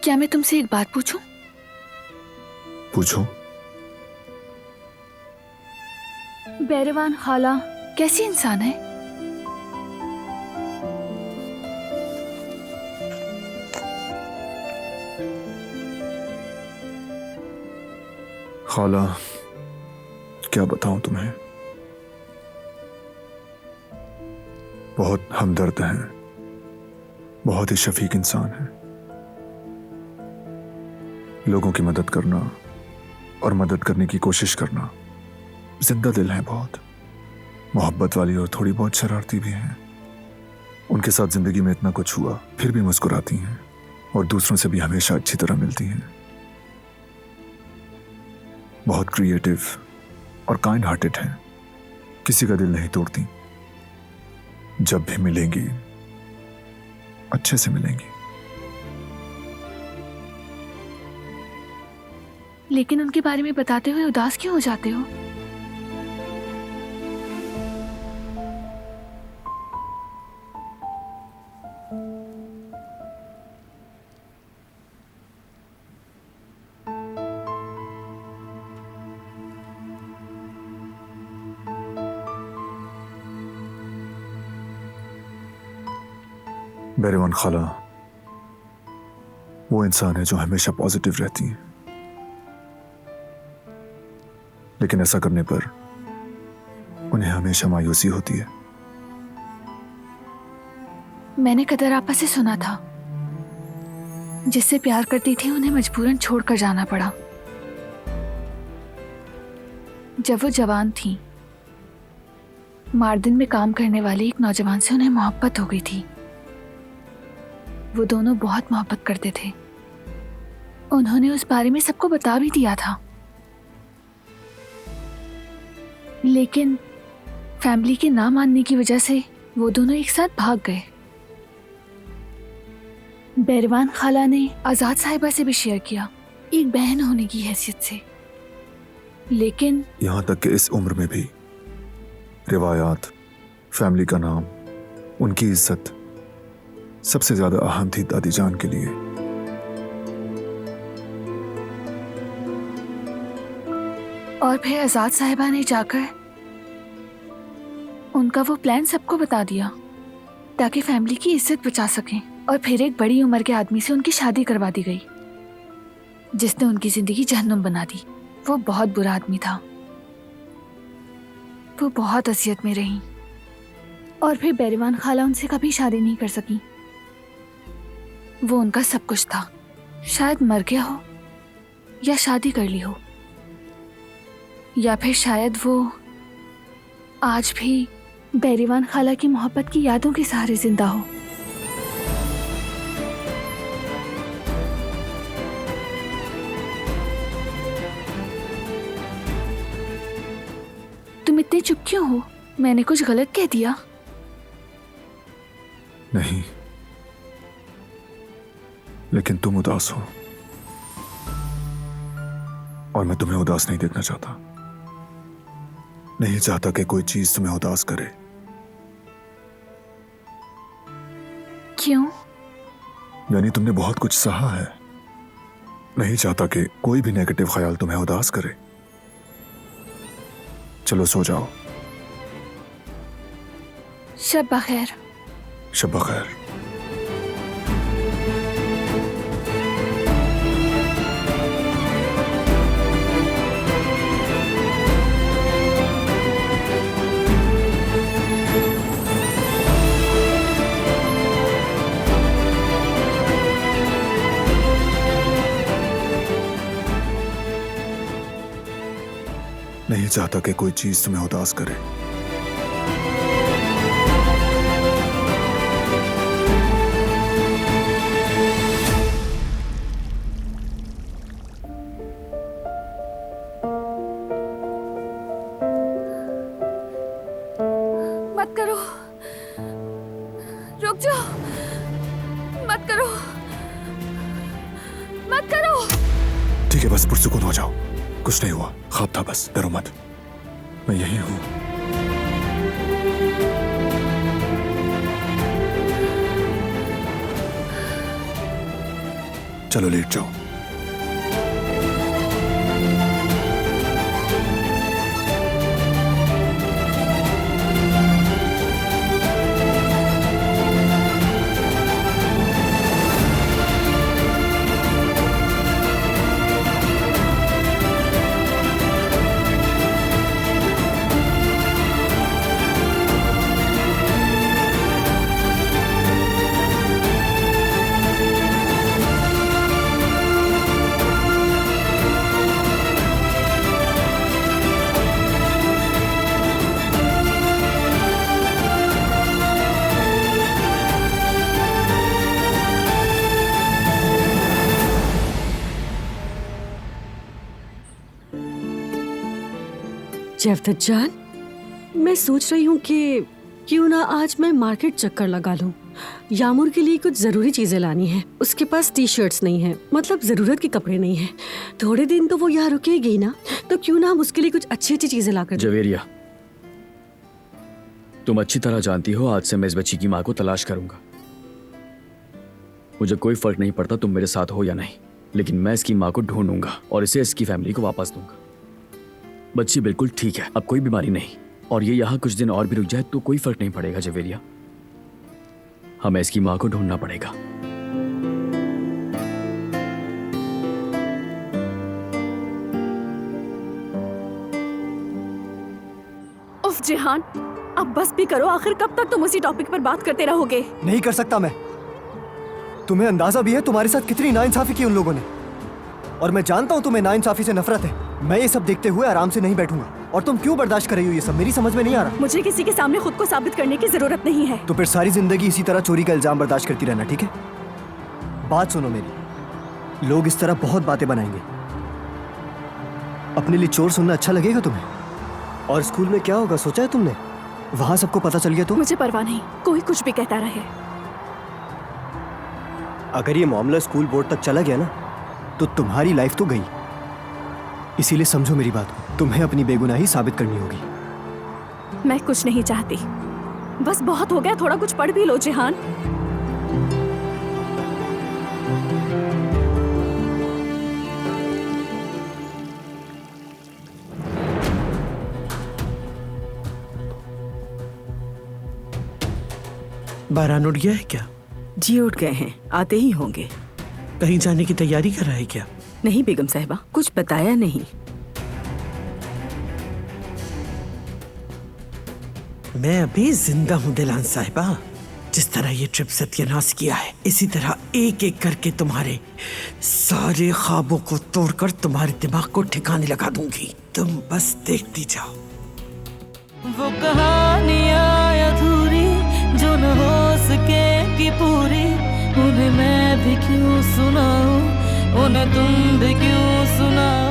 क्या मैं तुमसे एक बात पूछूं? पूछो। बैरवान खाला कैसी इंसान है? खाला, क्या बताऊं तुम्हें। बहुत हमदर्द हैं, बहुत ही शफीक इंसान है। लोगों की मदद करना और मदद करने की कोशिश करना, जिंदा दिल है, बहुत मोहब्बत वाली और थोड़ी बहुत शरारती भी हैं। उनके साथ जिंदगी में इतना कुछ हुआ फिर भी मुस्कुराती हैं और दूसरों से भी हमेशा अच्छी तरह मिलती हैं। बहुत क्रिएटिव और काइंड हार्टेड हैं, किसी का दिल नहीं तोड़ती। जब भी मिलेंगी अच्छे से मिलेंगी। लेकिन उनके बारे में बताते हुए उदास क्यों हो जाते हो? बैरवान खाला वो इंसान है जो हमेशा पॉजिटिव रहती है, लेकिन ऐसा करने पर उन्हें हमेशा मायूसी होती है। मैंने कदर आपा से सुना था, जिससे प्यार करती थी उन्हें मजबूरन छोड़कर जाना पड़ा। जब वो जवान थी, मार्दिन में काम करने वाले एक नौजवान से उन्हें मोहब्बत हो गई थी। वो दोनों बहुत मोहब्बत करते थे। उन्होंने उस बारे में सबको बता भी दिया था, लेकिन फैमिली के ना मानने की वजह से वो दोनों एक साथ भाग गए। बैरवान खाला ने आजाद साहिबा से भी शेयर किया, एक बहन होने की हैसियत से। लेकिन यहां तक कि इस उम्र में भी रिवायात, फैमिली का नाम, उनकी इज्जत सबसे ज्यादा अहम थी दादी जान के लिए। और फिर आजाद साहिबा ने जाकर उनका वो प्लान सबको बता दिया ताकि फैमिली की इज्जत बचा सकें। और फिर एक बड़ी उम्र के आदमी से उनकी शादी करवा दी गई, जिसने उनकी जिंदगी जहन्नुम बना दी। वो बहुत बुरा आदमी था। वो बहुत अजियत में रही और फिर बैरवान खाला उनसे कभी शादी नहीं कर सकी। वो उनका सब कुछ था। शायद मर गया हो या शादी कर ली हो, या फिर शायद वो आज भी बैरवान खाला की मोहब्बत की यादों के सहारे जिंदा हो। तुम इतने चुप क्यों हो? मैंने कुछ गलत कह दिया? नहीं, लेकिन तुम उदास हो और मैं तुम्हें उदास नहीं देखना चाहता। नहीं चाहता कि कोई चीज तुम्हें उदास करे। क्यों? यानी तुमने बहुत कुछ सहा है। नहीं चाहता कि कोई भी नेगेटिव ख्याल तुम्हें उदास करे। चलो सो जाओ। शब बखैर। शब बखैर। नहीं चाहता कि कोई चीज तुम्हें उदास करे। मत करो, रुक जाओ, मत करो, मत करो। ठीक है, बस पुरसुकून हो जाओ। कुछ नहीं हुआ, ख्वाब था बस, डरो मत, मैं यही हूं। चलो लेट जाओ। जफदत जान, मैं सोच रही हूँ कि क्यों ना आज मैं मार्केट चक्कर लगा लूँ। यामुर के लिए कुछ जरूरी चीजें लानी है। उसके पास टी शर्ट्स नहीं है, मतलब जरूरत के कपड़े नहीं है। थोड़े दिन तो वो यहाँ रुकेगी ना, तो क्यों ना हम उसके लिए कुछ अच्छी अच्छी चीजें ला कर दें। जवेरिया, तुम अच्छी तरह जानती हो आज से मैं इस बच्ची की माँ को तलाश करूंगा। मुझे कोई फर्क नहीं पड़ता तुम मेरे साथ हो या नहीं, लेकिन मैं इसकी माँ को ढूंढूंगा और इसे इसकी फैमिली को वापस दूंगा। बच्ची बिल्कुल ठीक है, अब कोई बीमारी नहीं, और ये यहाँ कुछ दिन और भी रुक जाए तो कोई फर्क नहीं पड़ेगा। जवेरिया, हमें इसकी माँ को ढूंढना पड़ेगा। उफ जिहान, अब बस भी करो। आखिर कब तक तुम उसी टॉपिक पर बात करते रहोगे? नहीं कर सकता मैं। तुम्हें अंदाजा भी है तुम्हारे साथ कितनी नाइंसाफी की उन लोगों ने, और मैं जानता हूँ तुम्हें नाइंसाफी से नफरत है। मैं ये सब देखते हुए आराम से नहीं बैठूंगा, और तुम क्यों बर्दाश्त कर रही हो ये सब, मेरी समझ में नहीं आ रहा। मुझे किसी के सामने खुद को साबित करने की जरूरत नहीं है। तो फिर सारी जिंदगी इसी तरह चोरी का इल्जाम बर्दाश्त करती रहना, ठीक है? बात सुनो मेरी, लोग इस तरह बहुत बातें बनाएंगे। अपने लिए चोर सुनना अच्छा लगेगा तुम्हें? और स्कूल में क्या होगा सोचा है तुमने? वहां सबको पता चल गया तो? मुझे परवाह नहीं, कोई कुछ भी कहता रहे। अगर ये मामला स्कूल बोर्ड तक चला गया ना, तो तुम्हारी लाइफ तो गई। इसीलिए समझो मेरी बात को, तुम्हें अपनी बेगुनाही साबित करनी होगी। मैं कुछ नहीं चाहती, बस बहुत हो गया। थोड़ा कुछ पढ़ भी लो जिहान। बारान उठ गया है क्या? जी उठ गए हैं, आते ही होंगे। कहीं जाने की तैयारी कर रहा है क्या? नहीं बेगम साहिबा, कुछ बताया नहीं। मैं अभी जिंदा हूँ दिलान साहिबा। जिस तरह ये ट्रिप सत्यानाश किया है, इसी तरह एक एक करके तुम्हारे सारे ख्वाबों को तोड़कर तुम्हारे दिमाग को ठिकाने लगा दूंगी। तुम बस देखती जाओ। वो कहानियाँ अधूरी जो न हो सकेगी पूरी, उन्हें मैं भी क्यों सुनाऊं, उन्हें तुम भी क्यों सुनाओ।